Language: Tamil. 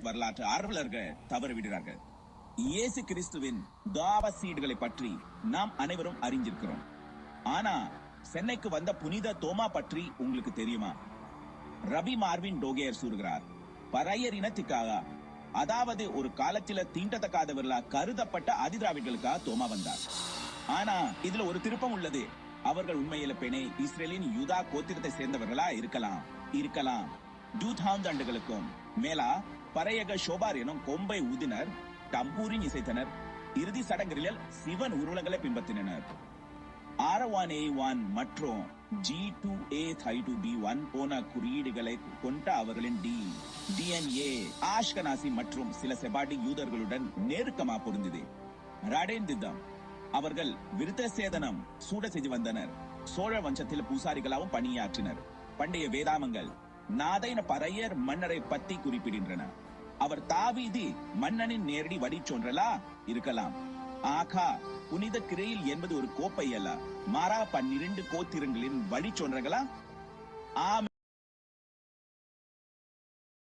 வரலாற்று ஆர்வலர்கள் தவறவிடுகிறார்கள். இயேசு கிறிஸ்துவின் தாவசீடுகளை பற்றி நாம் அனைவரும் அறிஞ்சிருக்கிறோம். ஆனா சென்னைக்கு வந்த புனித தோமா பற்றி உங்களுக்கு தெரியுமா? ரபி மார்வின் டோகேயர் கூறுகிறார், பறையர் இனத்துக்காக, அதாவது ஒரு காலத்தில தீண்டத்தக்காதவர்களா கருதப்பட்ட அதிதிராவிடர்களுக்காக தோமா வந்தார். ஆனா இதுல ஒரு திருப்பம் உள்ளது. அவர்கள் உண்மையில பெணே இஸ்ரேலின் யூதா கோத்திரத்தை சேர்ந்தவர்களா இருக்கலாம். 2000 ஆண்டுகளுக்கும் மேலா பறையக ஷோபார் எனும் கொம்பை ஊதினர், டம்பூரின் இசைத்தனர், இறுதி சடங்குகளில் சிவன் உருவங்களை பின்பற்றினர். R1A1 மற்றும் G2A32B1 போன குறியீடுகளை கொண்ட அவர்களின் DNA ஆஷ்கனாசி மற்றும் சில செபாடி யூதர்களுடன் நெருக்கமா பொருந்தது. ராடேந்திதம் அவர்கள் விருத்த சேதனம் சூட செய்து வந்தனர். சோழ வம்சத்தில் பூசாரிகளாகவும் பணியாற்றினர். பண்டைய வேதாமங்கள் நாதைன பறையர் மன்னரை பத்தி குறிப்பிடுகின்றன. அவர் தாவீது மன்னனின் நேரடி வழிச்சொன்றலா இருக்கலாம். ஆகா, புனித கிரையில் என்பது ஒரு கோப்பை அல்ல, மாறா 12 கோத்திரங்களின் வழிச்சொன்றங்களா?